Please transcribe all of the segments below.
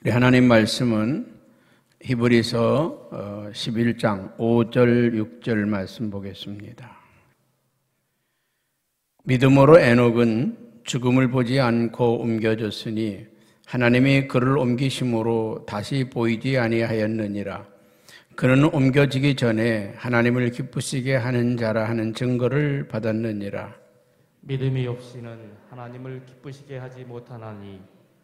우리 하나님 말씀은 히브리서 11장 5절 6절 말씀 보겠습니다. 믿음으로 에녹은 죽음을 보지 않고 옮겨졌으니 하나님이 그를 옮기심으로 다시 보이지 아니하였느니라. 그는 옮겨지기 전에 하나님을 기쁘시게 하는 자라 하는 증거를 받았느니라. 믿음이 없이는 하나님을 기쁘시게 하지 못하나니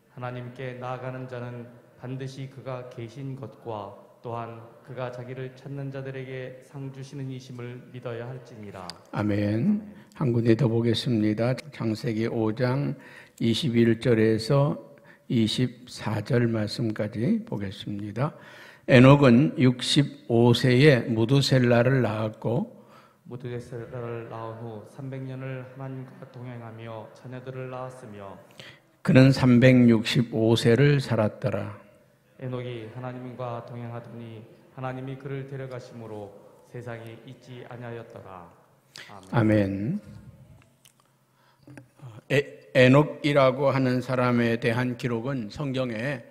하나님께 나아가는 자는 반드시 그가 계신 것과 또한 그가 자기를 찾는 자들에게 상 주시는 이심을 믿어야 할지니라. 아멘. 한 군데 더 보겠습니다. 창세기 5장 21절에서 24절 말씀까지 보겠습니다. 에녹은 65세에 무두셀라를 낳았고 무두셀라를 낳은 후 300년을 하나님과 동행하며 자녀들을 낳았으며 그는 365세를 살았더라. 에녹이 하나님과 동행하더니 하나님이 그를 데려가심으로 세상이 잊지 아니하였더라. 아멘. 에녹이라고 하는 사람에 대한 기록은 성경에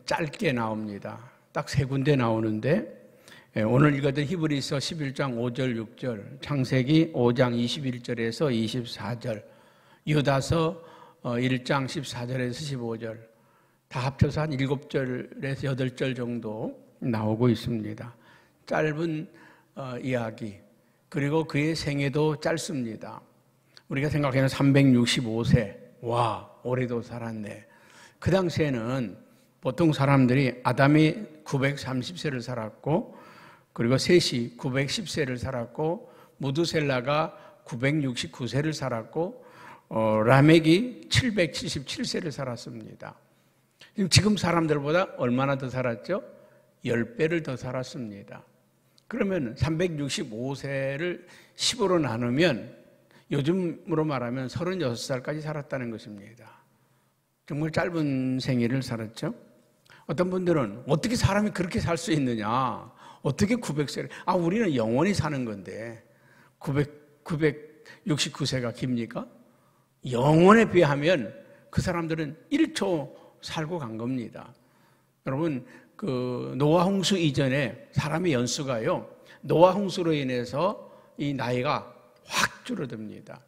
짧게 나옵니다. 딱 세 군데 나오는데 오늘 읽었던 히브리서 11장 5절 6절, 창세기 5장 21절에서 24절, 유다서 1장 14절에서 15절 다 합쳐서 한 7절에서 8절 정도 나오고 있습니다. 짧은 이야기, 그리고 그의 생애도 짧습니다. 우리가 생각하는 365세, 와, 올해도 살았네. 그 당시에는 보통 사람들이 아담이 930세를 살았고, 그리고 셋이 910세를 살았고, 무두셀라가 969세를 살았고, 라멕이 777세를 살았습니다. 지금 사람들보다 얼마나 더 살았죠? 10배를 더 살았습니다. 그러면 365세를 10으로 나누면 요즘으로 말하면 36살까지 살았다는 것입니다. 정말 짧은 생애를 살았죠. 어떤 분들은 어떻게 사람이 그렇게 살 수 있느냐, 어떻게 900세를, 우리는 영원히 사는 건데 969세가 깁니까? 영원에 비하면 그 사람들은 1초 살고 간 겁니다. 여러분, 그 노아 홍수 이전에 사람의 연수가요, 노아 홍수로 인해서 이 나이가 확 줄어듭니다.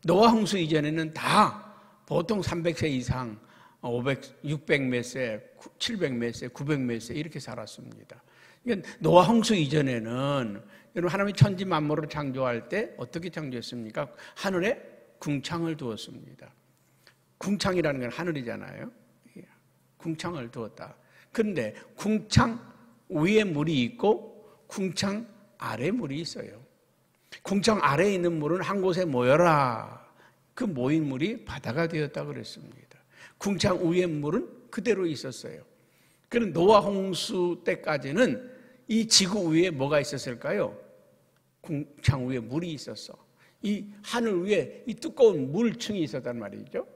노아 홍수 이전에는 다 보통 300세 이상, 500, 600 몇 세, 700 몇 세, 900 몇 세 이렇게 살았습니다. 그러니까 노아 홍수 이전에는 여러분, 하나님이 천지 만물을 창조할 때 어떻게 창조했습니까? 하늘에 궁창을 두었습니다. 궁창이라는 건 하늘이잖아요. 궁창을 두었다. 그런데 궁창 위에 물이 있고 궁창 아래 물이 있어요. 궁창 아래에 있는 물은 한 곳에 모여라. 그 모인 물이 바다가 되었다고 그랬습니다. 궁창 위에 물은 그대로 있었어요. 그런 노아 홍수 때까지는 이 지구 위에 뭐가 있었을까요? 궁창 위에 물이 있었어. 이 하늘 위에 이 두꺼운 물층이 있었단 말이죠.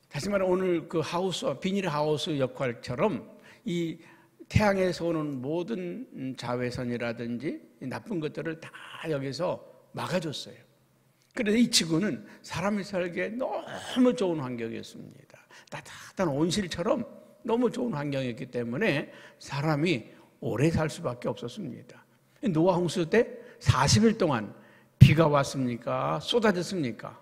다시 말해 오늘 그 하우스와 비닐 하우스 역할처럼 이 태양에서 오는 모든 자외선이라든지 나쁜 것들을 다 여기서 막아줬어요. 그래서 이 지구는 사람이 살기에 너무 좋은 환경이었습니다. 따뜻한 온실처럼 너무 좋은 환경이었기 때문에 사람이 오래 살 수밖에 없었습니다. 노아 홍수 때 40일 동안 비가 왔습니까? 쏟아졌습니까?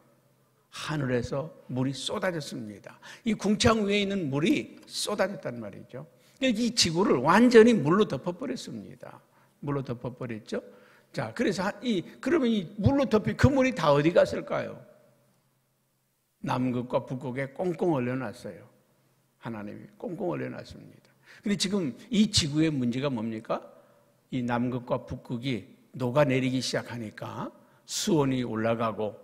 하늘에서 물이 쏟아졌습니다. 이 궁창 위에 있는 물이 쏟아졌단 말이죠. 이 지구를 완전히 물로 덮어버렸습니다. 물로 덮어버렸죠. 자, 그래서 그러면 이 물로 덮인 그 물이 다 어디 갔을까요? 남극과 북극에 꽁꽁 얼려놨어요. 하나님이 꽁꽁 얼려놨습니다. 근데 지금 이 지구의 문제가 뭡니까? 이 남극과 북극이 녹아내리기 시작하니까 수온이 올라가고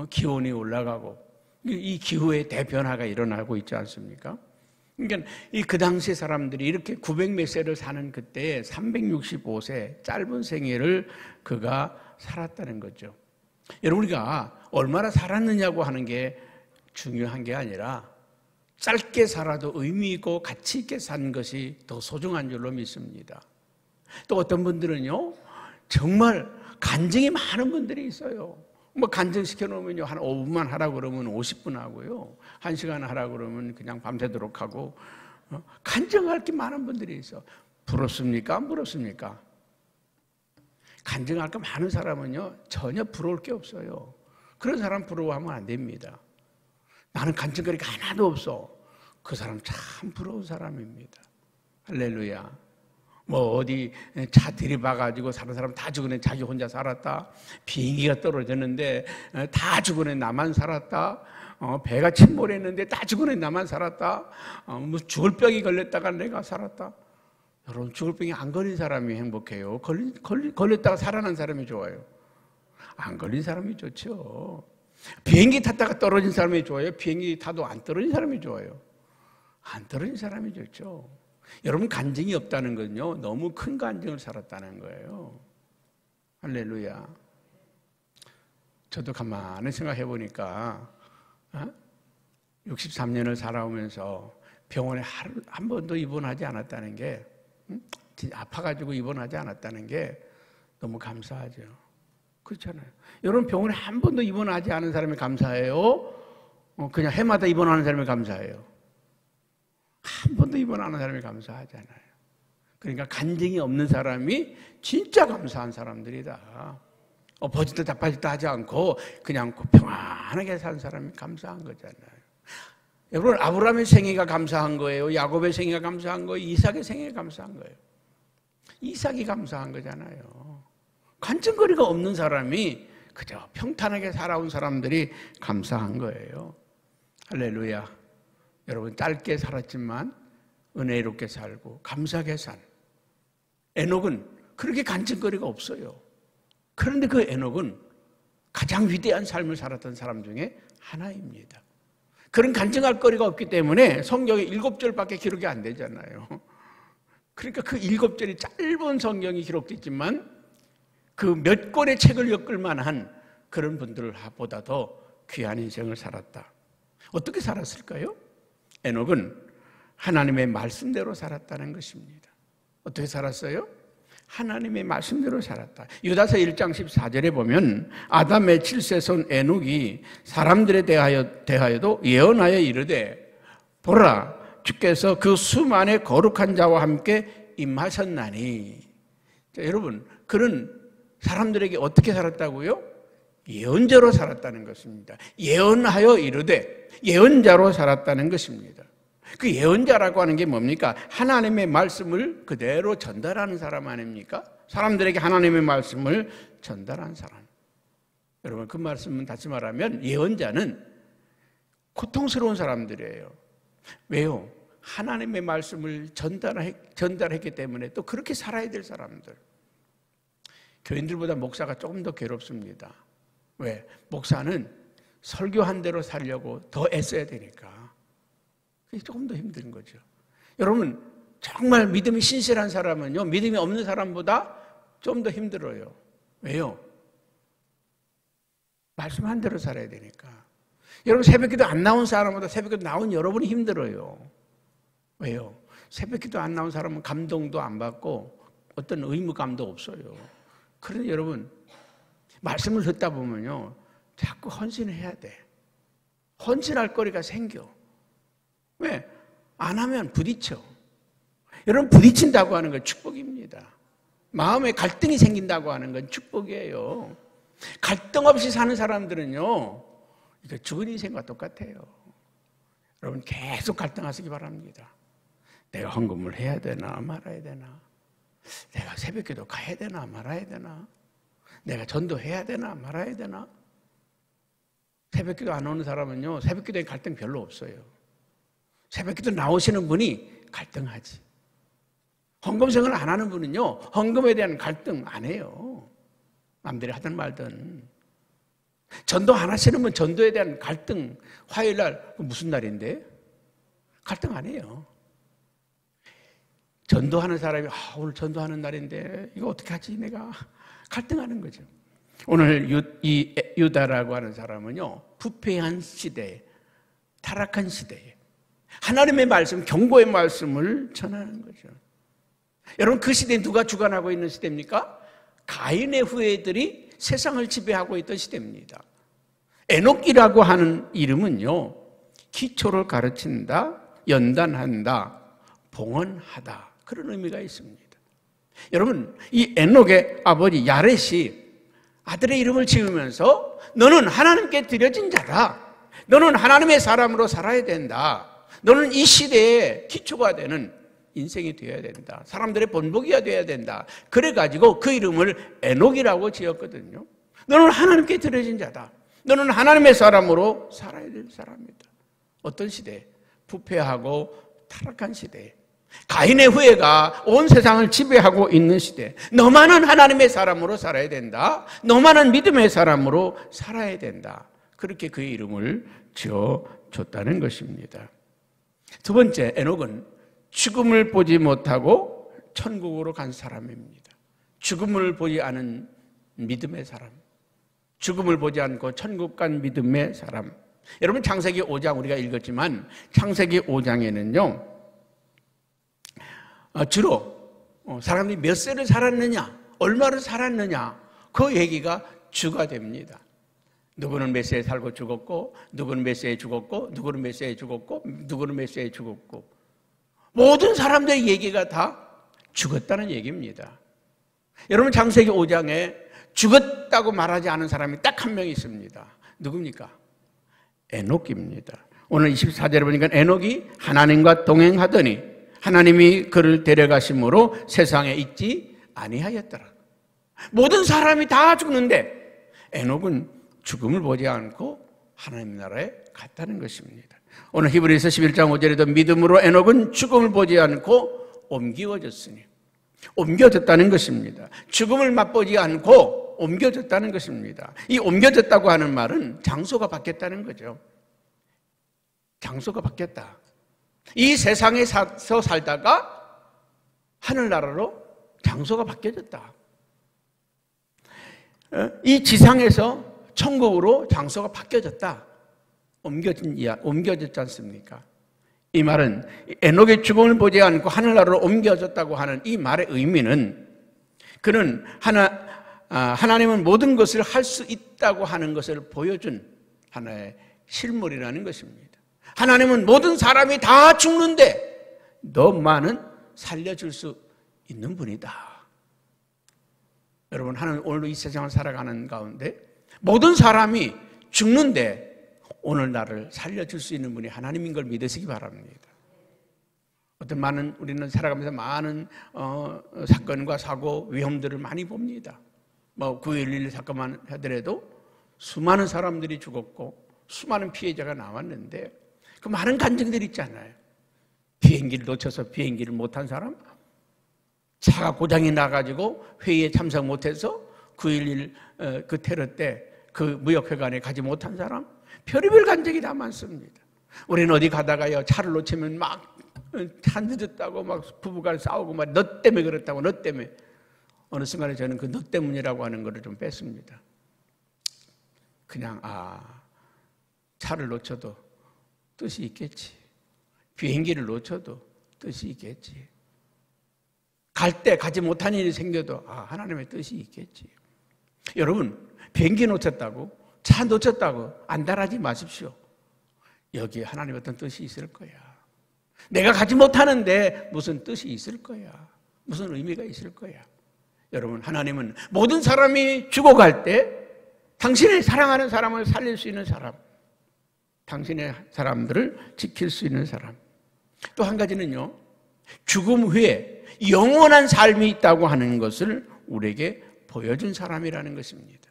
기온이 올라가고 이 기후의 대변화가 일어나고 있지 않습니까? 그러니까 그 당시 사람들이 이렇게 900 몇 세를 사는 그때에 365세 짧은 생애를 그가 살았다는 거죠. 여러분, 우리가 얼마나 살았느냐고 하는 게 중요한 게 아니라 짧게 살아도 의미 있고 가치 있게 산 것이 더 소중한 줄로 믿습니다. 또 어떤 분들은요, 정말 간증이 많은 분들이 있어요. 뭐 간증시켜 놓으면요, 한 5분만 하라고 그러면 50분 하고요, 1시간 하라고 그러면 그냥 밤새도록 하고, 간증할 게 많은 분들이 있어. 부럽습니까? 안 부럽습니까? 간증할 게 많은 사람은요, 전혀 부러울 게 없어요. 그런 사람 부러워하면 안 됩니다. 나는 간증거리가 하나도 없어. 그 사람 참 부러운 사람입니다. 할렐루야. 뭐 어디 차 들이박아가지고 사는 사람 다 죽어내 자기 혼자 살았다. 비행기가 떨어졌는데 다 죽어내 나만 살았다. 배가 침몰했는데 다 죽어내 나만 살았다. 뭐 죽을 병이 걸렸다가 내가 살았다. 여러분, 죽을 병이 안 걸린 사람이 행복해요. 걸렸다가 살아난 사람이 좋아요. 안 걸린 사람이 좋죠. 비행기 탔다가 떨어진 사람이 좋아요. 비행기 타도 안 떨어진 사람이 좋아요. 안 떨어진 사람이 좋죠. 여러분, 간증이 없다는 건요, 너무 큰 간증을 살았다는 거예요. 할렐루야. 저도 가만히 생각해 보니까 63년을 살아오면서 병원에 한 번도 입원하지 않았다는 게, 아파가지고 입원하지 않았다는 게 너무 감사하죠. 그렇잖아요. 여러분, 병원에 한 번도 입원하지 않은 사람이 감사해요? 그냥 해마다 입원하는 사람이 감사해요? 한 번도 입원 안 하는 사람이 감사하잖아요. 그러니까 간증이 없는 사람이 진짜 감사한 사람들이다. 버짓도 자빠짓도 하지 않고 그냥 평안하게 산 사람이 감사한 거잖아요. 여러분, 아브라함의 생애가 감사한 거예요? 야곱의 생애가 감사한 거예요? 이삭의 생애가 감사한 거예요? 이삭이 감사한 거잖아요. 간증거리가 없는 사람이 그저 평탄하게 살아온 사람들이 감사한 거예요. 할렐루야. 여러분, 짧게 살았지만 은혜롭게 살고 감사하게 산 에녹은 그렇게 간증거리가 없어요. 그런데 그 에녹은 가장 위대한 삶을 살았던 사람 중에 하나입니다. 그런 간증할 거리가 없기 때문에 성경에 7절밖에 기록이 안 되잖아요. 그러니까 그 7절이 짧은 성경이 기록됐지만 그 몇 권의 책을 엮을 만한 그런 분들보다 더 귀한 인생을 살았다. 어떻게 살았을까요? 에녹은 하나님의 말씀대로 살았다는 것입니다. 어떻게 살았어요? 하나님의 말씀대로 살았다. 유다서 1장 14절에 보면 아담의 7세손 에녹이 사람들에 대하여도 예언하여 이르되 보라, 주께서 그 수만의 거룩한 자와 함께 임하셨나니. 자, 여러분, 그런 사람들에게 어떻게 살았다고요? 예언자로 살았다는 것입니다. 예언하여 이르되 예언자로 살았다는 것입니다. 그 예언자라고 하는 게 뭡니까? 하나님의 말씀을 그대로 전달하는 사람 아닙니까? 사람들에게 하나님의 말씀을 전달한 사람. 여러분, 그 말씀은 다시 말하면 예언자는 고통스러운 사람들이에요. 왜요? 하나님의 말씀을 전달했기 때문에 또 그렇게 살아야 될 사람들. 교인들보다 목사가 조금 더 괴롭습니다. 왜? 목사는 설교한 대로 살려고 더 애써야 되니까. 그게 조금 더 힘든 거죠. 여러분, 정말 믿음이 신실한 사람은요, 믿음이 없는 사람보다 좀 더 힘들어요. 왜요? 말씀한 대로 살아야 되니까. 여러분, 새벽기도 안 나온 사람보다 새벽기도 나온 여러분이 힘들어요. 왜요? 새벽기도 안 나온 사람은 감동도 안 받고 어떤 의무감도 없어요. 그런데 여러분, 말씀을 듣다 보면요, 자꾸 헌신해야 돼. 헌신할 거리가 생겨. 왜? 안 하면 부딪혀. 여러분, 부딪힌다고 하는 건 축복입니다. 마음에 갈등이 생긴다고 하는 건 축복이에요. 갈등 없이 사는 사람들은요, 이거 죽은 인생과 똑같아요. 여러분, 계속 갈등하시기 바랍니다. 내가 헌금을 해야 되나 말아야 되나? 내가 새벽기도 가야 되나 말아야 되나? 내가 전도해야 되나 말아야 되나? 새벽기도 안 오는 사람은요, 새벽기도에 갈등 별로 없어요. 새벽기도 나오시는 분이 갈등하지. 헌금생활을 안 하는 분은요, 헌금에 대한 갈등 안 해요. 남들이 하든 말든. 전도 안 하시는 분 전도에 대한 갈등, 화요일 날 무슨 날인데? 갈등 안 해요. 전도하는 사람이 오늘 전도하는 날인데 이거 어떻게 하지 내가? 갈등하는 거죠. 오늘 이 유다라고 하는 사람은요, 부패한 시대에, 타락한 시대에 하나님의 말씀, 경고의 말씀을 전하는 거죠. 여러분, 그 시대에 누가 주관하고 있는 시대입니까? 가인의 후예들이 세상을 지배하고 있던 시대입니다. 에녹이라고 하는 이름은요, 기초를 가르친다, 연단한다, 봉헌하다. 그런 의미가 있습니다. 여러분, 이 에녹의 아버지 야렛이 아들의 이름을 지으면서 너는 하나님께 드려진 자다. 너는 하나님의 사람으로 살아야 된다. 너는 이 시대의 기초가 되는 인생이 되어야 된다. 사람들의 본보기가 되어야 된다. 그래가지고 그 이름을 에녹이라고 지었거든요. 너는 하나님께 드려진 자다. 너는 하나님의 사람으로 살아야 될 사람이다. 어떤 시대? 부패하고 타락한 시대. 가인의 후예가 온 세상을 지배하고 있는 시대. 너만은 하나님의 사람으로 살아야 된다. 너만은 믿음의 사람으로 살아야 된다. 그렇게 그의 이름을 지어줬다는 것입니다. 두 번째, 에녹은 죽음을 보지 못하고 천국으로 간 사람입니다. 죽음을 보지 않은 믿음의 사람. 죽음을 보지 않고 천국 간 믿음의 사람. 여러분, 창세기 5장 우리가 읽었지만 창세기 5장에는요 주로 사람들이 몇 세를 살았느냐, 얼마를 살았느냐, 그 얘기가 주가 됩니다. 누구는 몇 세에 살고 죽었고, 누구는 몇 세에 죽었고, 누구는 몇 세에 죽었고, 누구는 몇 세에 죽었고, 모든 사람들의 얘기가 다 죽었다는 얘기입니다. 여러분, 창세기 5장에 죽었다고 말하지 않은 사람이 딱 한 명 있습니다. 누굽니까? 에녹입니다. 오늘 24절에 보니까 에녹이 하나님과 동행하더니 하나님이 그를 데려가심으로 세상에 있지 아니하였더라. 모든 사람이 다 죽는데 에녹은 죽음을 보지 않고 하나님 나라에 갔다는 것입니다. 오늘 히브리서 11장 5절에도 믿음으로 에녹은 죽음을 보지 않고 옮겨졌으니, 옮겨졌다는 것입니다. 죽음을 맛보지 않고 옮겨졌다는 것입니다. 이 옮겨졌다고 하는 말은 장소가 바뀌었다는 거죠. 장소가 바뀌었다. 이 세상에서 살다가 하늘나라로 장소가 바뀌어졌다. 이 지상에서 천국으로 장소가 바뀌어졌다. 옮겨졌지 않습니까? 이 말은 에녹의 죽음을 보지 않고 하늘나라로 옮겨졌다고 하는 이 말의 의미는 그는 하나님은 모든 것을 할 수 있다고 하는 것을 보여준 하나의 실물이라는 것입니다. 하나님은 모든 사람이 다 죽는데 너만은 살려줄 수 있는 분이다. 여러분, 하나님 오늘도 이 세상을 살아가는 가운데 모든 사람이 죽는데 오늘 나를 살려줄 수 있는 분이 하나님인 걸 믿으시기 바랍니다. 우리는 살아가면서 많은 사건과 사고, 위험들을 많이 봅니다. 9.11 사건만 하더라도 수많은 사람들이 죽었고 수많은 피해자가 나왔는데 그 많은 간증들이 있잖아요. 비행기를 놓쳐서 비행기를 못한 사람, 차가 고장이 나가지고 회의에 참석 못해서 9.11 그 테러 때 그 무역회관에 가지 못한 사람, 별의별 간증이 다 많습니다. 우리는 어디 가다가요 차를 놓치면 막 차 늦었다고 막 부부간 싸우고 막 너 때문에 그렇다고, 너 때문에. 어느 순간에 저는 그 너 때문이라고 하는 거를 좀 뺐습니다. 그냥 차를 놓쳐도 뜻이 있겠지. 비행기를 놓쳐도 뜻이 있겠지. 갈 때 가지 못한 일이 생겨도 하나님의 뜻이 있겠지. 여러분, 비행기 놓쳤다고, 차 놓쳤다고 안달하지 마십시오. 여기에 하나님의 어떤 뜻이 있을 거야. 내가 가지 못하는데 무슨 뜻이 있을 거야. 무슨 의미가 있을 거야. 여러분, 하나님은 모든 사람이 죽어갈 때 당신의 사랑하는 사람을 살릴 수 있는 사람, 당신의 사람들을 지킬 수 있는 사람. 또 한 가지는요, 죽음 후에 영원한 삶이 있다고 하는 것을 우리에게 보여준 사람이라는 것입니다.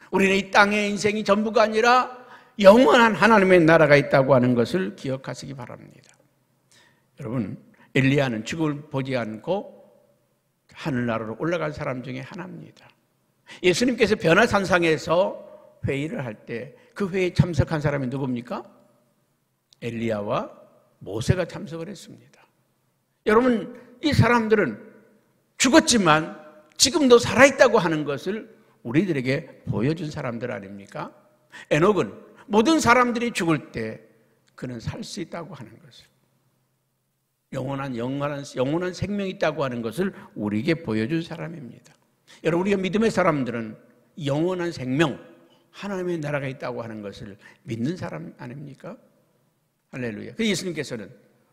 우리는 이 땅의 인생이 전부가 아니라 영원한 하나님의 나라가 있다고 하는 것을 기억하시기 바랍니다. 여러분, 엘리야는 죽음을 보지 않고 하늘나라로 올라간 사람 중에 하나입니다. 예수님께서 변화산상에서 회의를 할 때 그 회의에 참석한 사람이 누굽니까? 엘리야와 모세가 참석을 했습니다. 여러분, 이 사람들은 죽었지만 지금도 살아있다고 하는 것을 우리들에게 보여준 사람들 아닙니까? 에녹은 모든 사람들이 죽을 때 그는 살 수 있다고 하는 것을, 영원한 생명이 있다고 하는 것을 우리에게 보여준 사람입니다. 여러분, 우리가 믿음의 사람들은 영원한 생명, 하나님의 나라가 있다고 하는 것을 믿는 사람 아닙니까? 할렐루야. 그 예수님께서는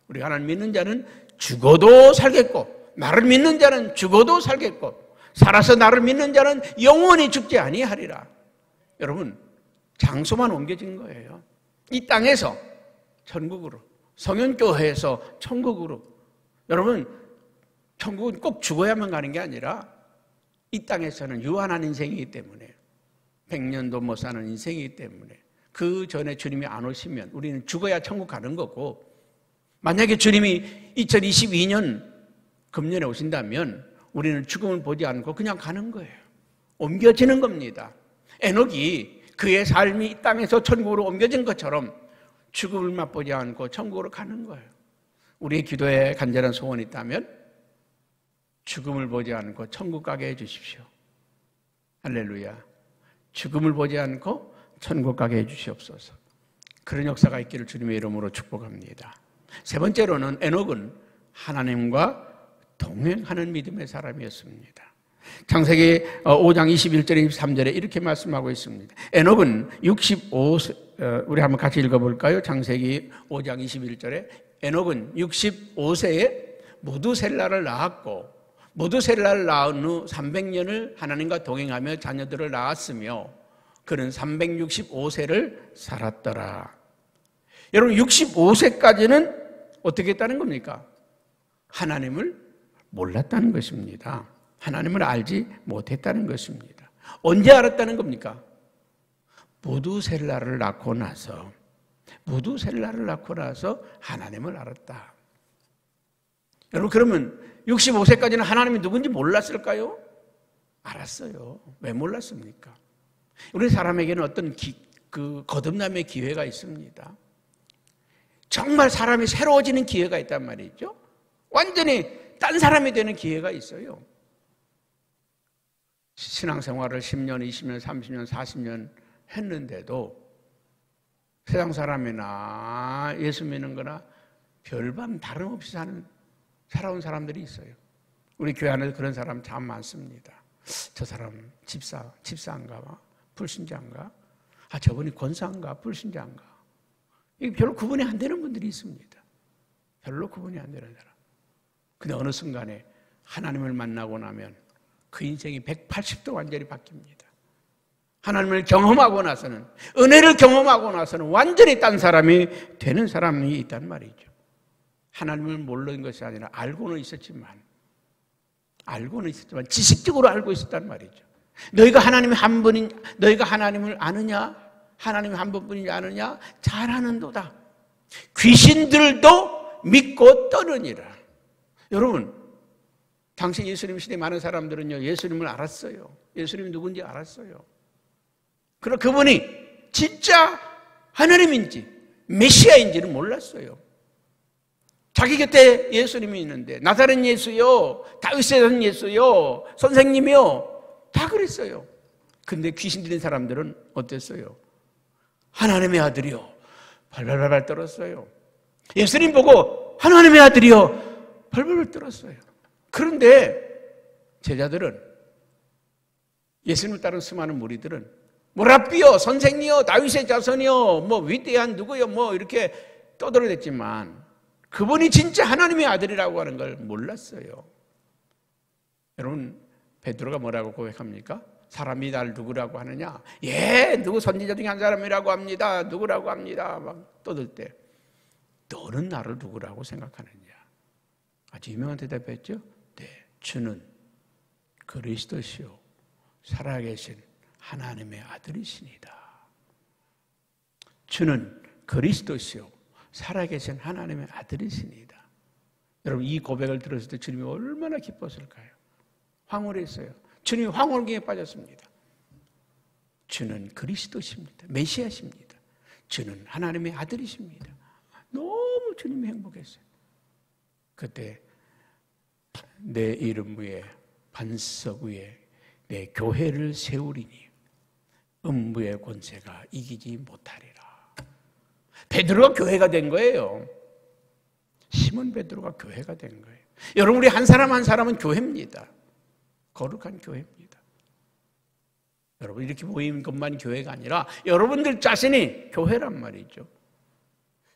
우리 하나님 믿는 자는 죽어도 살겠고 나를 믿는 자는 죽어도 살겠고 살아서 나를 믿는 자는 영원히 죽지 아니하리라. 여러분, 장소만 옮겨진 거예요. 이 땅에서 천국으로, 성현교회에서 천국으로. 여러분, 천국은 꼭 죽어야만 가는 게 아니라 이 땅에서는 유한한 인생이기 때문에 100년도 못 사는 인생이기 때문에 그 전에 주님이 안 오시면 우리는 죽어야 천국 가는 거고, 만약에 주님이 2022년 금년에 오신다면 우리는 죽음을 보지 않고 그냥 가는 거예요. 옮겨지는 겁니다. 에녹이 그의 삶이 이 땅에서 천국으로 옮겨진 것처럼 죽음을 맛보지 않고 천국으로 가는 거예요. 우리의 기도에 간절한 소원이 있다면 죽음을 보지 않고 천국 가게 해주십시오. 할렐루야. 죽음을 보지 않고 천국 가게 해주시옵소서. 그런 역사가 있기를 주님의 이름으로 축복합니다. 세 번째로는 에녹은 하나님과 동행하는 믿음의 사람이었습니다. 창세기 5장 21절에 23절에 이렇게 말씀하고 있습니다. 에녹은 65세, 우리 한번 같이 읽어볼까요? 창세기 5장 21절에 에녹은 65세에 무두셀라를 낳았고 무두셀라를 낳은 후 300년을 하나님과 동행하며 자녀들을 낳았으며 그는 365세를 살았더라. 여러분, 65세까지는 어떻게 했다는 겁니까? 하나님을 몰랐다는 것입니다. 하나님을 알지 못했다는 것입니다. 언제 알았다는 겁니까? 무두셀라를 낳고 나서 하나님을 알았다. 여러분, 그러면 65세까지는 하나님이 누군지 몰랐을까요? 알았어요. 왜 몰랐습니까? 우리 사람에게는 어떤 거듭남의 기회가 있습니다. 정말 사람이 새로워지는 기회가 있단 말이죠. 완전히 딴 사람이 되는 기회가 있어요. 신앙생활을 10년, 20년, 30년, 40년 했는데도 세상 사람이나 예수 믿는 거나 별반 다름없이 살아온 사람들이 있어요. 우리 교회 안에도 그런 사람 참 많습니다. 저 사람 집사인가 봐, 불신자인가? 저분이 권사인가, 불신자인가? 이게 별로 구분이 안 되는 분들이 있습니다. 별로 구분이 안 되는 사람. 근데 어느 순간에 하나님을 만나고 나면 그 인생이 180도 완전히 바뀝니다. 하나님을 경험하고 나서는, 은혜를 경험하고 나서는 완전히 딴 사람이 되는 사람이 있단 말이죠. 하나님을 모르는 것이 아니라 알고는 있었지만 지식적으로 알고 있었단 말이죠. 너희가 하나님을 아느냐? 하나님이 한 분뿐이지 아느냐? 잘 아는도다. 귀신들도 믿고 떠느니라. 여러분, 당시 예수님 시대에 많은 사람들은요, 예수님을 알았어요. 예수님이 누군지 알았어요. 그러나 그분이 진짜 하나님인지 메시아인지는 몰랐어요. 자기 곁에 예수님이 있는데 나사렛 예수요, 다윗의 전 예수요, 선생님이요, 다 그랬어요. 근데 귀신 들린 사람들은 어땠어요? 하나님의 아들이요, 발발발 떨었어요. 예수님 보고 하나님의 아들이요, 발발발 떨었어요. 그런데 제자들은, 예수님을 따른 수많은 무리들은 라삐요, 선생이요, 다윗의 자손이요, 위대한 누구요, 이렇게 떠들어댔지만 그분이 진짜 하나님의 아들이라고 하는 걸 몰랐어요. 여러분, 베드로가 뭐라고 고백합니까? 사람이 날 누구라고 하느냐? 누구 선지자 중에 한 사람이라고 합니다. 누구라고 합니다. 막 떠들 때 너는 나를 누구라고 생각하느냐? 아주 유명한 대답했죠. 네, 주는 그리스도시요 살아계신 하나님의 아들이시니다. 주는 그리스도시요 살아계신 하나님의 아들이시니다. 여러분, 이 고백을 들었을 때 주님이 얼마나 기뻤을까요? 황홀했어요. 주님이 황홀경에 빠졌습니다. 주는 그리스도십니다. 메시아십니다. 주는 하나님의 아들이십니다. 너무 주님이 행복했어요. 그때 내 이름 위에 반석 위에 내 교회를 세우리니 음부의 권세가 이기지 못하리라. 베드로가 교회가 된 거예요. 시몬 베드로가 교회가 된 거예요. 여러분, 우리 한 사람 한 사람은 교회입니다. 거룩한 교회입니다. 여러분, 이렇게 모인 것만 교회가 아니라 여러분들 자신이 교회란 말이죠.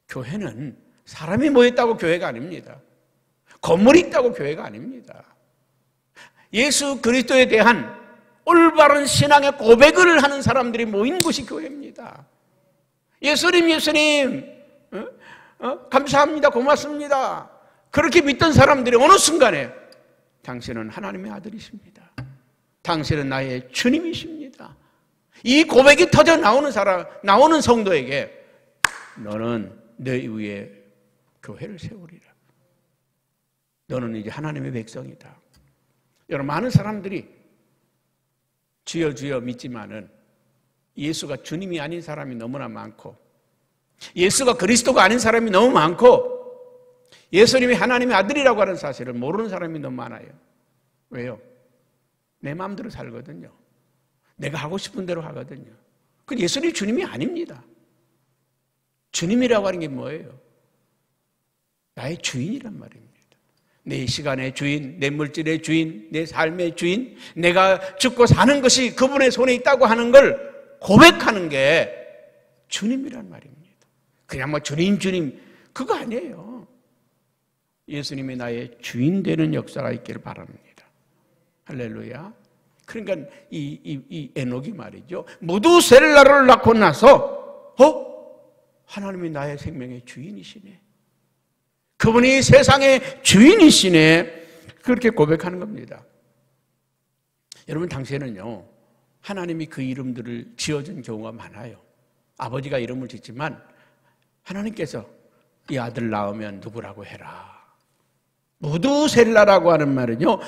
교회는 사람이 모였다고 교회가 아닙니다. 건물이 있다고 교회가 아닙니다. 예수 그리스도에 대한 올바른 신앙의 고백을 하는 사람들이 모인 곳이 교회입니다. 예수님, 감사합니다, 고맙습니다. 그렇게 믿던 사람들이 어느 순간에 당신은 하나님의 아들이십니다. 당신은 나의 주님이십니다. 이 고백이 터져 나오는 성도에게 너는 내 위에 교회를 세우리라. 너는 이제 하나님의 백성이다. 여러분, 많은 사람들이 주여 주여 믿지만은 예수가 주님이 아닌 사람이 너무나 많고, 예수가 그리스도가 아닌 사람이 너무 많고, 예수님이 하나님의 아들이라고 하는 사실을 모르는 사람이 너무 많아요. 왜요? 내 마음대로 살거든요. 내가 하고 싶은 대로 하거든요. 그 예수님이 주님이 아닙니다. 주님이라고 하는 게 뭐예요? 나의 주인이란 말입니다. 내 시간의 주인, 내 물질의 주인, 내 삶의 주인, 내가 죽고 사는 것이 그분의 손에 있다고 하는 걸 고백하는 게 주님이란 말입니다. 그냥 뭐 주님 그거 아니에요. 예수님이 나의 주인 되는 역사가 있기를 바랍니다. 할렐루야. 그러니까 이 에녹이 말이죠, 무두셀라를 낳고 나서 하나님이 나의 생명의 주인이시네, 그분이 세상의 주인이시네, 그렇게 고백하는 겁니다. 여러분, 당시에는요 하나님이 그 이름들을 지어준 경우가 많아요. 아버지가 이름을 짓지만 하나님께서 이 아들 낳으면 누구라고 해라. 무두셀라라고 하는 말은요,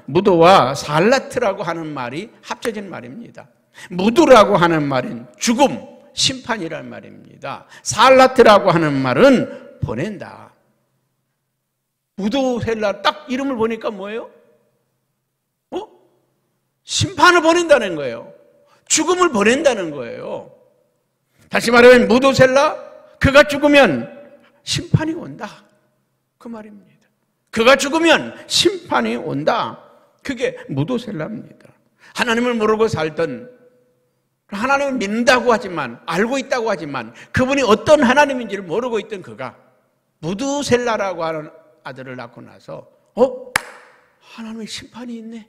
무도와 살라트라고 하는 말이 합쳐진 말입니다. 무두라고 하는 말은 죽음, 심판이라는 말입니다. 살라트라고 하는 말은 보낸다. 무두셀라 딱 이름을 보니까 뭐예요? 심판을 보낸다는 거예요. 죽음을 보낸다는 거예요. 다시 말하면 무두셀라, 그가 죽으면 심판이 온다, 그 말입니다. 그가 죽으면 심판이 온다. 그게 무두셀라입니다. 하나님을 모르고 살던, 하나님을 믿는다고 하지만, 알고 있다고 하지만 그분이 어떤 하나님인지를 모르고 있던 그가 무두셀라라고 하는 아들을 낳고 나서 하나님의 심판이 있네,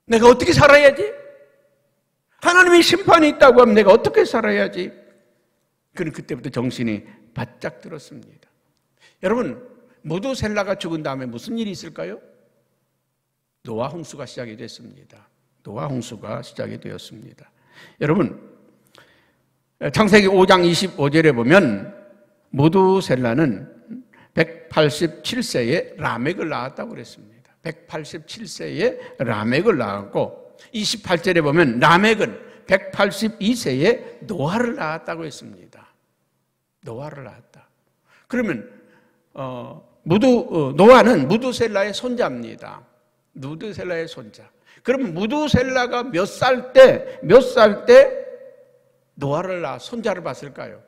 내가 어떻게 살아야지? 하나님의 심판이 있다고 하면 내가 어떻게 살아야지? 그는 그때부터 정신이 바짝 들었습니다. 여러분, 무두셀라가 죽은 다음에 무슨 일이 있을까요? 노아 홍수가 시작이 됐습니다. 노아 홍수가 시작이 되었습니다. 여러분, 창세기 5장 25절에 보면 무두셀라는 187세에 라멕을 낳았다고 그랬습니다. 187세에 라멕을 낳았고, 28절에 보면 라멕은 182세에 노아를 낳았다고 했습니다. 노아를 낳았다. 그러면 노아는 무두셀라의 손자입니다. 무두셀라의 손자. 그럼 무두셀라가 몇 살 때 노아를 낳아 손자를 봤을까요?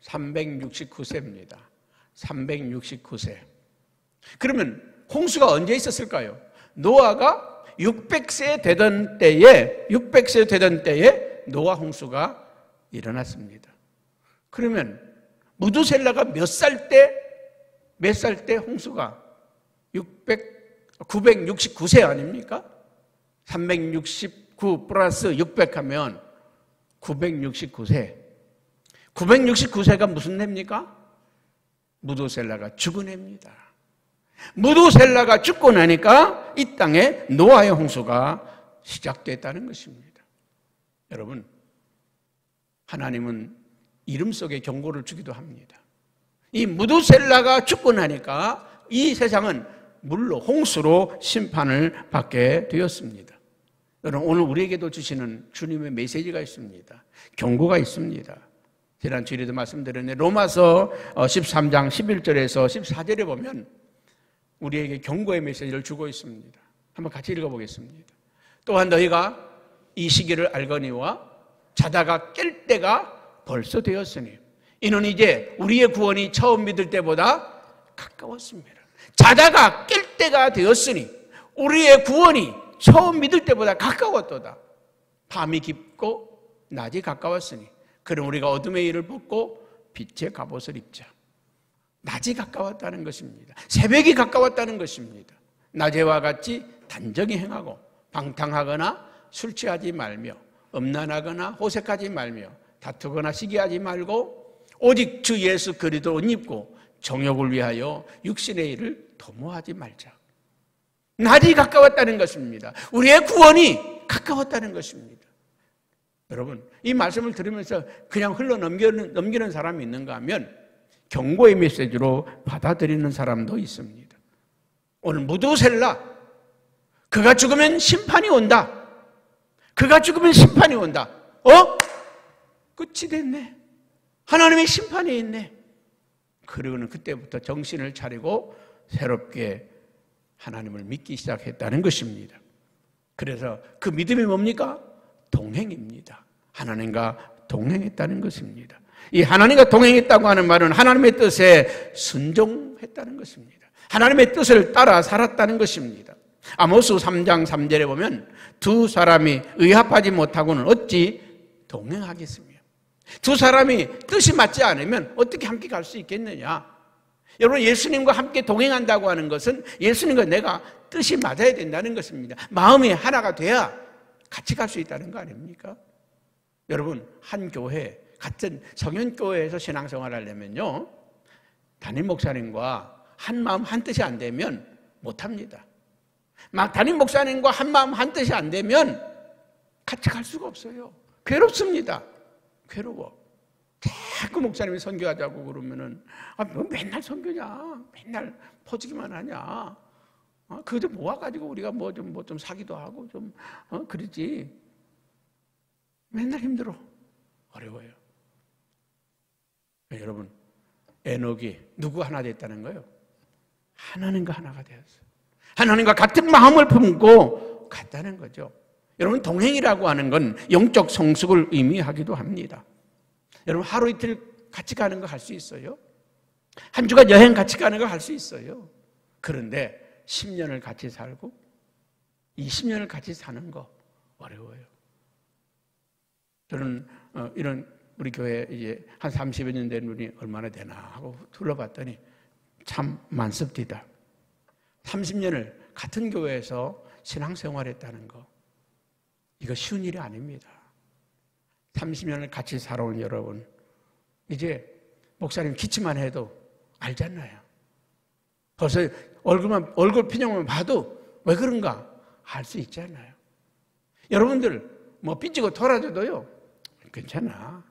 369세입니다. 369세. 그러면 홍수가 언제 있었을까요? 노아가 600세 되던 때에 노아 홍수가 일어났습니다. 그러면 무두셀라가 몇 살 때 홍수가 969세 아닙니까? 369 플러스 600 하면 969세. 969세가 무슨 해입니까? 무두셀라가 죽은 해입니다. 무두셀라가 죽고 나니까 이 땅에 노아의 홍수가 시작됐다는 것입니다. 여러분, 하나님은 이름 속에 경고를 주기도 합니다. 이 무두셀라가 죽고 나니까 이 세상은 물로, 홍수로 심판을 받게 되었습니다. 여러분, 오늘 우리에게도 주시는 주님의 메시지가 있습니다. 경고가 있습니다. 지난 주일에도 말씀드렸는데 로마서 13장 11절에서 14절에 보면 우리에게 경고의 메시지를 주고 있습니다. 한번 같이 읽어보겠습니다. 또한 너희가 이 시기를 알거니와 자다가 깰 때가 벌써 되었으니 이는 이제 우리의 구원이 처음 믿을 때보다 가까웠습니다. 자다가 깰 때가 되었으니 우리의 구원이 처음 믿을 때보다 가까웠도다. 밤이 깊고 낮이 가까웠으니 그럼 우리가 어둠의 일을 벗고 빛의 갑옷을 입자. 낮이 가까웠다는 것입니다. 새벽이 가까웠다는 것입니다. 낮에와 같이 단정히 행하고 방탕하거나 술 취하지 말며 음란하거나 호색하지 말며 다투거나 시기하지 말고 오직 주 예수 그리스도 옷 입고 정욕을 위하여 육신의 일을 도모하지 말자. 낮이 가까웠다는 것입니다. 우리의 구원이 가까웠다는 것입니다. 여러분, 이 말씀을 들으면서 그냥 흘러 넘기는 사람이 있는가 하면 경고의 메시지로 받아들이는 사람도 있습니다. 오늘 무두셀라, 그가 죽으면 심판이 온다. 그가 죽으면 심판이 온다. 끝이 됐네. 하나님의 심판이 있네. 그리고는 그때부터 정신을 차리고 새롭게 하나님을 믿기 시작했다는 것입니다. 그래서 그 믿음이 뭡니까? 동행입니다. 하나님과 동행했다는 것입니다. 이 하나님과 동행했다고 하는 말은 하나님의 뜻에 순종했다는 것입니다. 하나님의 뜻을 따라 살았다는 것입니다. 아모스 3장 3절에 보면 두 사람이 의합하지 못하고는 어찌 동행하겠으며, 두 사람이 뜻이 맞지 않으면 어떻게 함께 갈 수 있겠느냐. 여러분, 예수님과 함께 동행한다고 하는 것은 예수님과 내가 뜻이 맞아야 된다는 것입니다. 마음이 하나가 돼야 같이 갈 수 있다는 거 아닙니까? 여러분, 한 교회, 같은 성현교회에서 신앙생활을 하려면요, 담임 목사님과 한 마음 한 뜻이 안 되면 못합니다. 담임 목사님과 한 마음 한 뜻이 안 되면 같이 갈 수가 없어요. 괴롭습니다. 괴로워. 자꾸 목사님이 선교하자고 그러면은, 뭐 맨날 선교냐? 맨날 퍼지기만 하냐? 그거 모아가지고 우리가 뭐 좀 사기도 하고 그러지. 맨날 힘들어. 어려워요. 여러분, 에녹이 누구 하나 됐다는 거예요? 하나님과 하나가 되었어요. 하나님과 같은 마음을 품고 갔다는 거죠. 여러분, 동행이라고 하는 건 영적 성숙을 의미하기도 합니다. 여러분, 하루 이틀 같이 가는 거 할 수 있어요? 한 주간 여행 같이 가는 거 할 수 있어요? 그런데 10년을 같이 살고 20년을 같이 사는 거 어려워요. 저는 이런 우리 교회 이제 한 30여 년 된 분이 얼마나 되나 하고 둘러봤더니 참 많습니다. 30년을 같은 교회에서 신앙생활했다는 거, 이거 쉬운 일이 아닙니다. 30년을 같이 살아온 여러분, 이제 목사님 기침만 해도 알잖아요. 벌써 얼굴 표정만 봐도 왜 그런가 알 수 있잖아요. 여러분들 뭐 삐지고 돌아져도요, 괜찮아.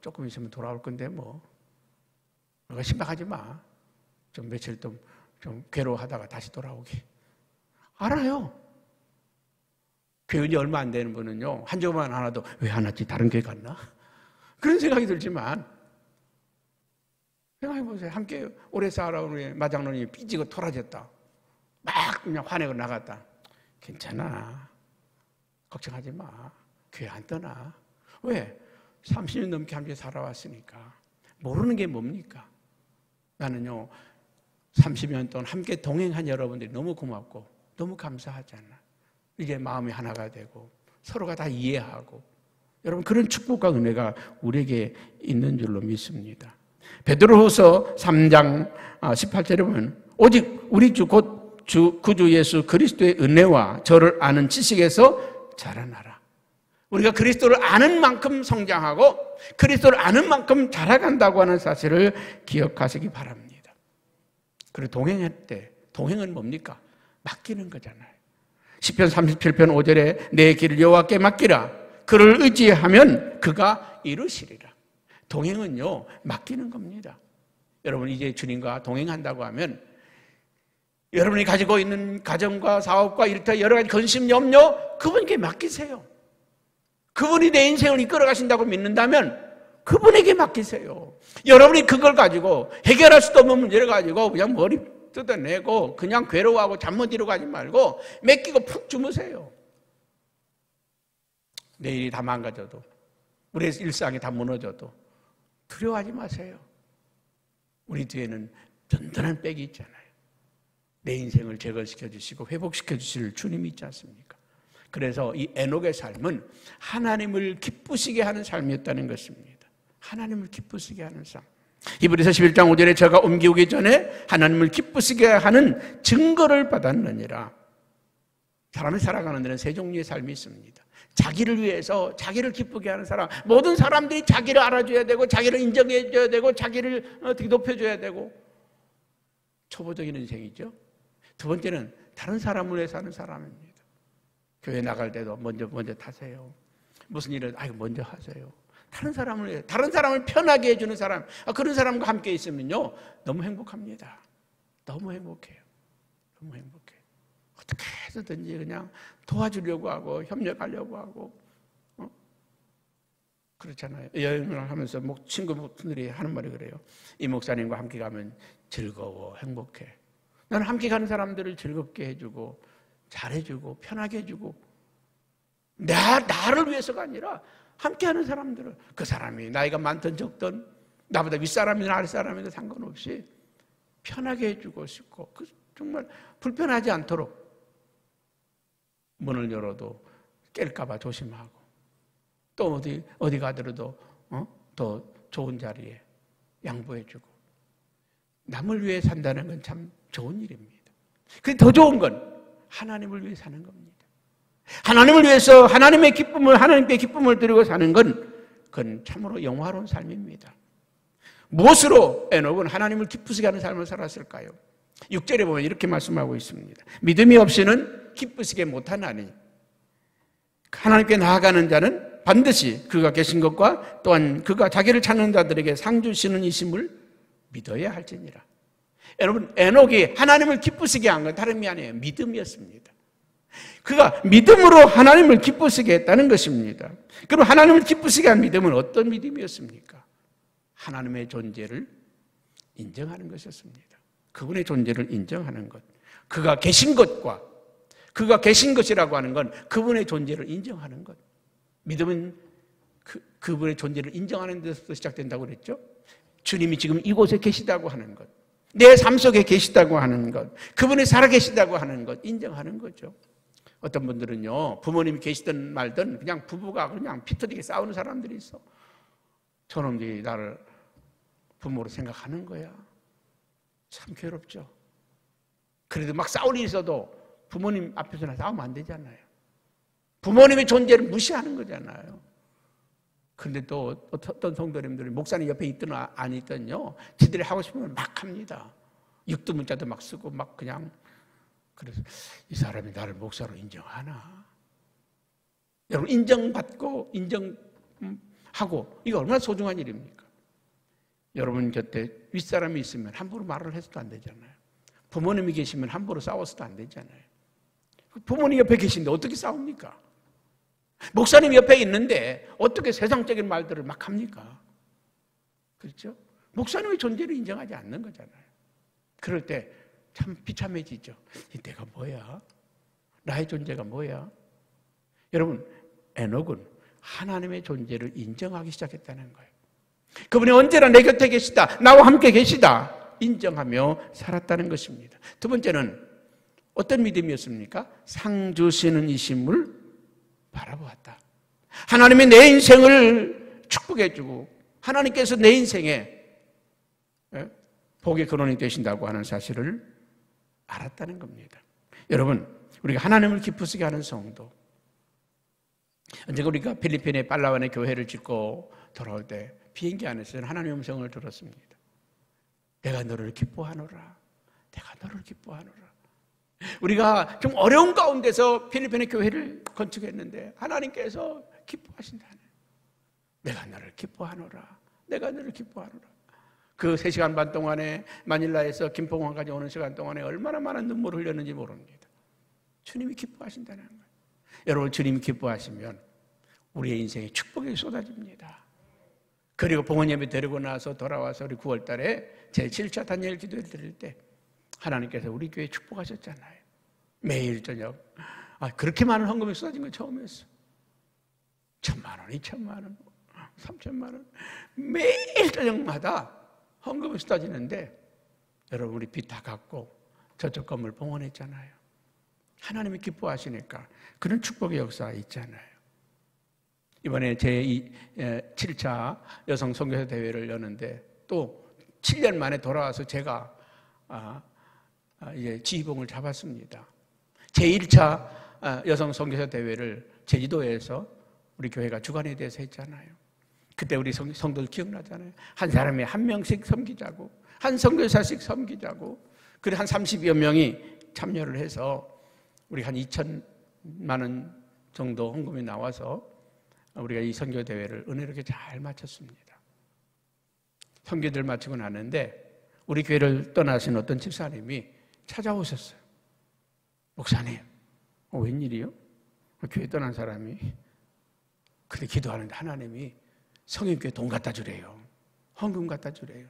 조금 있으면 돌아올 건데 너가 심박하지 마. 좀 며칠 좀 괴로워하다가 다시 돌아오기. 알아요. 교훈이 얼마 안 되는 분은요, 한 주만 안 와도 왜 안 왔지? 다른 교회 갔나? 그런 생각이 들지만, 생각해보세요. 함께 오래 살아온 우리 마장로님이 삐지고 토라졌다. 막 그냥 화내고 나갔다. 괜찮아. 걱정하지 마. 교회 안 떠나. 왜? 30년 넘게 함께 살아왔으니까. 모르는 게 뭡니까? 나는요, 30년 동안 함께 동행한 여러분들이 너무 고맙고 너무 감사하잖아. 이게 마음이 하나가 되고 서로가 다 이해하고, 여러분, 그런 축복과 은혜가 우리에게 있는 줄로 믿습니다. 베드로후서 3장 18절에 보면 오직 우리 주 곧 구주 예수 그리스도의 은혜와 저를 아는 지식에서 자라나라. 우리가 그리스도를 아는 만큼 성장하고 그리스도를 아는 만큼 자라간다고 하는 사실을 기억하시기 바랍니다. 그리고 동행할 때, 동행은 뭡니까? 맡기는 거잖아요. 시편 37편 5절에 내 길을 여호와께 맡기라. 그를 의지하면 그가 이루시리라. 동행은요, 맡기는 겁니다. 여러분, 이제 주님과 동행한다고 하면 여러분이 가지고 있는 가정과 사업과 이렇다 여러 가지 근심, 염려, 그분께 맡기세요. 그분이 내 인생을 이끌어 가신다고 믿는다면 그분에게 맡기세요. 여러분이 그걸 가지고 해결할 수도 없는 문제를 가지고 그냥 머리 뜯어내고 그냥 괴로워하고 잠 못 이루고 하지 말고 맡기고 푹 주무세요. 내일이 다 망가져도, 우리의 일상이 다 무너져도 두려워하지 마세요. 우리 뒤에는 든든한 백이 있잖아요. 내 인생을 제거시켜 주시고 회복시켜 주실 주님이 있지 않습니까? 그래서 이 에녹의 삶은 하나님을 기쁘시게 하는 삶이었다는 것입니다. 하나님을 기쁘시게 하는 삶. 히브리서 11장 5절에 저가 옮기기 전에 하나님을 기쁘시게 하는 증거를 받았느니라. 사람이 살아가는 데는 세 종류의 삶이 있습니다. 자기를 위해서 자기를 기쁘게 하는 사람, 모든 사람들이 자기를 알아줘야 되고 자기를 인정해줘야 되고 자기를 어떻게 높여줘야 되고, 초보적인 인생이죠. 두 번째는 다른 사람을 위해 사는 사람입니다. 교회 나갈 때도 먼저 타세요. 무슨 일을 먼저 하세요. 다른 사람을 위해, 다른 사람을 편하게 해주는 사람, 그런 사람과 함께 있으면요 너무 행복합니다. 너무 행복해요. 너무 행복해요. 어떻게 해서든지 그냥 도와주려고 하고 협력하려고 하고, 그렇잖아요. 여행을 하면서 친구들이 하는 말이 그래요. 이 목사님과 함께 가면 즐거워, 행복해. 나는 함께 가는 사람들을 즐겁게 해주고 잘해주고 편하게 해주고, 나를 위해서가 아니라 함께하는 사람들을, 그 사람이 나이가 많든 적든 나보다 윗사람이나 아랫사람이나 상관없이 편하게 해주고 싶고, 정말 불편하지 않도록 문을 열어도 깰까 봐 조심하고, 또 어디 가더라도 더 좋은 자리에 양보해주고, 남을 위해 산다는 건 참 좋은 일입니다. 근데 더 좋은 건 하나님을 위해 사는 겁니다. 하나님을 위해서 하나님께 기쁨을 드리고 사는 건 그건 참으로 영화로운 삶입니다. 무엇으로 에녹은 하나님을 기쁘시게 하는 삶을 살았을까요? 6절에 보면 이렇게 말씀하고 있습니다. 믿음이 없이는 기쁘시게 못하나니 하나님께 나아가는 자는 반드시 그가 계신 것과 또한 그가 자기를 찾는 자들에게 상 주시는 이심을 믿어야 할지니라. 여러분, 에녹이 하나님을 기쁘시게 한 건 다름이 아니에요. 믿음이었습니다. 그가 믿음으로 하나님을 기쁘시게 했다는 것입니다. 그럼 하나님을 기쁘시게 한 믿음은 어떤 믿음이었습니까? 하나님의 존재를 인정하는 것이었습니다. 그분의 존재를 인정하는 것. 그가 계신 것과 그가 계신 것이라고 하는 건 그분의 존재를 인정하는 것. 믿음은 그분의 존재를 인정하는 데서부터 시작된다고 그랬죠. 주님이 지금 이곳에 계시다고 하는 것, 내 삶 속에 계시다고 하는 것, 그분이 살아계시다고 하는 것 인정하는 거죠. 어떤 분들은요, 부모님이 계시든 말든 그냥 부부가 그냥 피 터지게 싸우는 사람들이 있어. 저놈들이 나를 부모로 생각하는 거야. 참 괴롭죠. 그래도 막 싸울 일이 있어도 부모님 앞에서는 싸우면 안 되잖아요. 부모님의 존재를 무시하는 거잖아요. 그런데 또 어떤 성도님들이 목사님 옆에 있든 안 있든요, 지들이 하고 싶으면 막 합니다. 육두문자도 막 쓰고 막 그냥. 그래서 이 사람이 나를 목사로 인정하나? 여러분, 인정받고 인정하고 이거 얼마나 소중한 일입니까? 여러분 곁에 윗사람이 있으면 함부로 말을 해서도 안 되잖아요. 부모님이 계시면 함부로 싸워서도 안 되잖아요. 부모님 옆에 계신데 어떻게 싸웁니까? 목사님 옆에 있는데 어떻게 세상적인 말들을 막 합니까? 그렇죠? 목사님의 존재를 인정하지 않는 거잖아요. 그럴 때 참 비참해지죠. 내가 뭐야? 나의 존재가 뭐야? 여러분, 에녹은 하나님의 존재를 인정하기 시작했다는 거예요. 그분이 언제나 내 곁에 계시다, 나와 함께 계시다 인정하며 살았다는 것입니다. 두 번째는 어떤 믿음이었습니까? 상 주시는 이심을 바라보았다. 하나님이 내 인생을 축복해 주고 하나님께서 내 인생에 복의 근원이 되신다고 하는 사실을 알았다는 겁니다. 여러분, 우리가 하나님을 기쁘시게 하는 성도, 언제가 우리가 필리핀의 팔라완의 교회를 짓고 돌아올 때 비행기 안에서 하나님의 음성을 들었습니다. 내가 너를 기뻐하노라. 내가 너를 기뻐하노라. 우리가 좀 어려운 가운데서 필리핀의 교회를 건축했는데 하나님께서 기뻐하신다네. 내가 너를 기뻐하노라. 내가 너를 기뻐하노라. 그 3시간 반 동안에 마닐라에서 김포공항까지 오는 시간 동안에 얼마나 많은 눈물을 흘렸는지 모릅니다. 주님이 기뻐하신다는 거예요. 여러분, 주님이 기뻐하시면 우리의 인생에 축복이 쏟아집니다. 그리고 부모님이 데리고 나서 돌아와서 우리 9월 달에 제7차 단일 기도를 드릴 때 하나님께서 우리 교회에 축복하셨잖아요. 매일 저녁. 그렇게 많은 헌금이 쏟아진 건 처음이었어. 1,000만 원, 2,000만 원, 3,000만 원. 매일 저녁마다 헌금이 쏟아지는데 여러분, 우리 빚 다 갚고 저쪽 건물 봉헌했잖아요. 하나님이 기뻐하시니까 그런 축복의 역사가 있잖아요. 이번에 제 7차 여성 선교사 대회를 여는데 또 7년 만에 돌아와서 제가 이제 지휘봉을 잡았습니다. 제 1차 여성 선교사 대회를 제주도에서 우리 교회가 주관에 대해서 했잖아요. 그때 우리 성도들 기억나잖아요. 한 사람이 한 명씩 섬기자고, 한 선교사씩 섬기자고, 그래 한 30여 명이 참여를 해서 우리 한 2천만 원 정도 헌금이 나와서 우리가 이 선교 대회를 은혜롭게 잘 마쳤습니다. 선교들 마치고 나는데 우리 교회를 떠나신 어떤 집사님이 찾아오셨어요. 목사님, 웬일이요? 교회 떠난 사람이. 근데 기도하는데 하나님이 성인교회 돈 갖다 주래요. 헌금 갖다 주래요.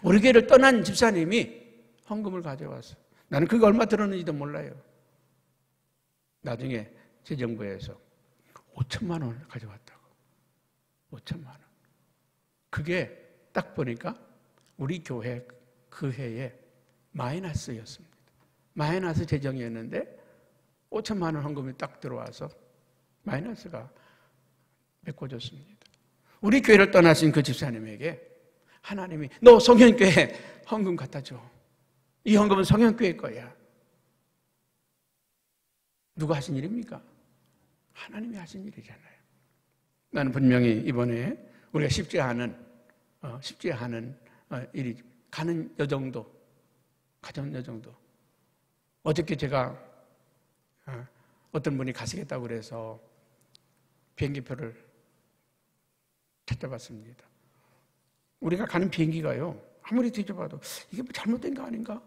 우리 교회를 떠난 집사님이 헌금을 가져왔어. 나는 그게 얼마 들었는지도 몰라요. 나중에 재정부에서 5천만 원을 가져왔다고. 5천만 원. 그게 딱 보니까 우리 교회 그 해에 마이너스였습니다. 마이너스 재정이었는데 5천만 원 헌금이 딱 들어와서 마이너스가 메꿔졌습니다. 우리 교회를 떠나신 그 집사님에게 하나님이 너 성현교회 헌금 갖다 줘. 이 헌금은 성현교회 거야. 누가 하신 일입니까? 하나님이 하신 일이잖아요. 나는 분명히 이번에 우리가 쉽지 않은 일이 가는 여정도, 가정 여정도. 어저께 제가 어떤 분이 가시겠다고 그래서 비행기표를 찾아봤습니다. 우리가 가는 비행기가요, 아무리 뒤져봐도 이게 뭐 잘못된 거 아닌가?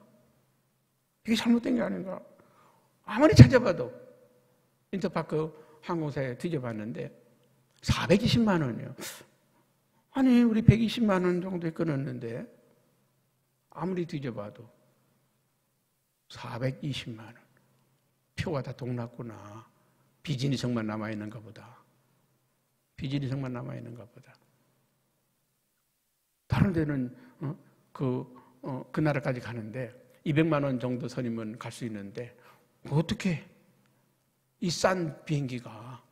이게 잘못된 게 아닌가? 아무리 찾아봐도 인터파크 항공사에 뒤져봤는데 420만 원이요. 아니 우리 120만 원 정도에 끊었는데 아무리 뒤져봐도 420만 원. 표가 다 동났구나. 비즈니스석만 남아있는가 보다. 비즈니스석만 남아있는가 보다. 다른 데는 그 나라까지 가는데 200만 원 정도 선이면 갈 수 있는데 어떻게 이 싼 비행기가,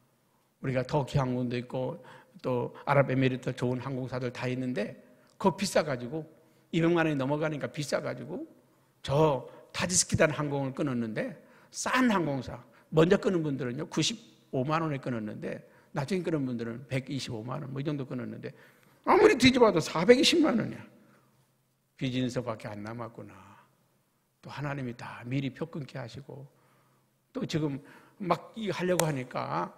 우리가 터키 항공도 있고 또 아랍에미리트 좋은 항공사들 다 있는데 그거 비싸가지고 200만 원이 넘어가니까 비싸가지고 저 타지스키단 항공을 끊었는데, 싼 항공사 먼저 끊은 분들은요 95만 원에 끊었는데 나중에 끊은 분들은 125만 원 뭐 이 정도 끊었는데 아무리 뒤져봐도 420만 원이야. 비즈니스밖에 안 남았구나. 또 하나님이 다 미리 표 끊게 하시고, 또 지금 막 하려고 하니까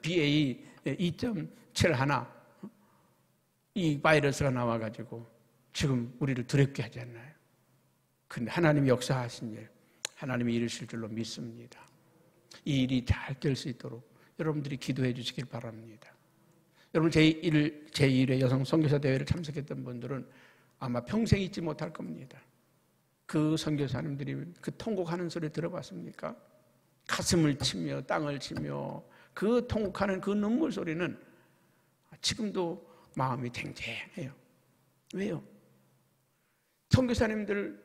BA 2.71 이 바이러스가 나와가지고 지금 우리를 두렵게 하지 않나요? 근데 하나님이 역사하신 일, 하나님이 이루실 줄로 믿습니다. 이 일이 잘 될 수 있도록 여러분들이 기도해 주시길 바랍니다. 여러분 제1회 여성 선교사 대회를 참석했던 분들은 아마 평생 잊지 못할 겁니다. 그 선교사님들이 그 통곡하는 소리 들어봤습니까? 가슴을 치며 땅을 치며 그 통곡하는 그 눈물 소리는 지금도 마음이 쟁쟁해요. 왜요? 선교사님들도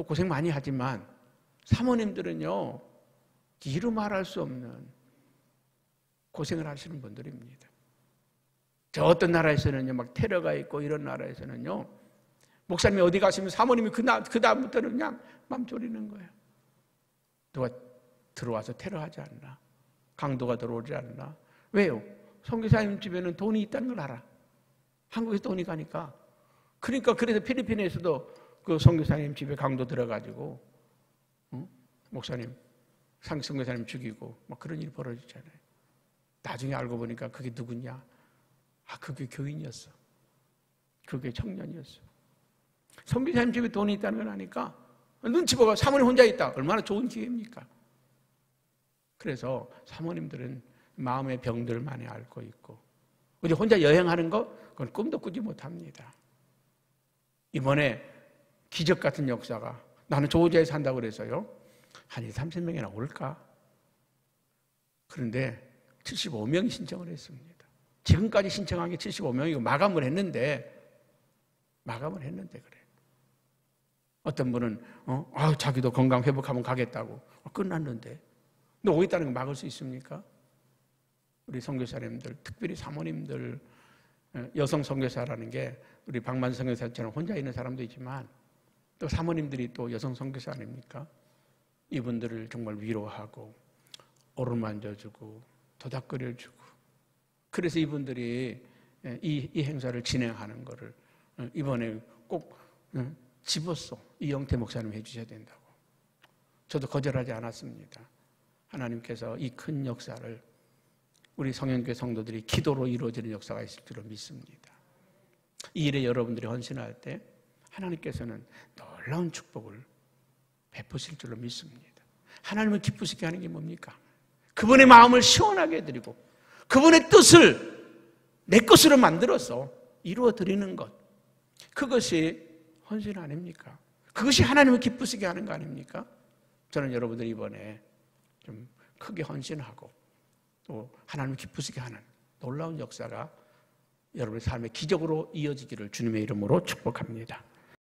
고생 많이 하지만 사모님들은요 이루 말할 수 없는 고생을 하시는 분들입니다. 저 어떤 나라에서는요 막 테러가 있고 이런 나라에서는요 목사님이 어디 가시면 사모님이 그 다음부터는 그냥 맘 졸이는 거예요. 누가 들어와서 테러하지 않나? 강도가 들어오지 않나? 왜요? 선교사님 집에는 돈이 있다는 걸 알아. 한국에서 돈이 가니까. 그러니까 그래서 필리핀에서도 그 선교사님 집에 강도 들어가지고 목사님, 선교사님 죽이고 막 그런 일이 벌어지잖아요. 나중에 알고 보니까 그게 누구냐? 그게 교인이었어. 그게 청년이었어. 선교사님 집에 돈이 있다는 걸 아니까 눈치 보고 사모님 혼자 있다. 얼마나 좋은 기회입니까? 그래서 사모님들은 마음의 병들을 많이 앓고 있고, 우리 혼자 여행하는 거 그건 꿈도 꾸지 못합니다. 이번에 기적 같은 역사가, 나는 조지아에 산다고 그래서요 한 30명이나 올까? 그런데 75명이 신청을 했습니다. 지금까지 신청한 게 75명이고 마감을 했는데 그래. 어떤 분은 자기도 건강 회복하면 가겠다고 끝났는데, 근데 오겠다는 거 막을 수 있습니까? 우리 선교사님들, 특별히 사모님들, 여성 선교사라는 게 우리 박만 선교사처럼 혼자 있는 사람도 있지만 또 사모님들이 또 여성 선교사 아닙니까? 이분들을 정말 위로하고 어루만져주고 도닥거려주고, 그래서 이분들이 이 행사를 진행하는 거를 이번에 꼭 집었어. 이영태 목사님 해주셔야 된다고. 저도 거절하지 않았습니다. 하나님께서 이 큰 역사를 우리 성현교회 성도들이 기도로 이루어지는 역사가 있을 줄로 믿습니다. 이 일에 여러분들이 헌신할 때 하나님께서는 놀라운 축복을 베푸실 줄로 믿습니다. 하나님을 기쁘시게 하는 게 뭡니까? 그분의 마음을 시원하게 해드리고 그분의 뜻을 내 것으로 만들어서 이루어드리는 것, 그것이 헌신 아닙니까? 그것이 하나님을 기쁘시게 하는 거 아닙니까? 저는 여러분들 이번에 좀 크게 헌신하고 또 하나님을 기쁘시게 하는 놀라운 역사가 여러분의 삶의 기적으로 이어지기를 주님의 이름으로 축복합니다.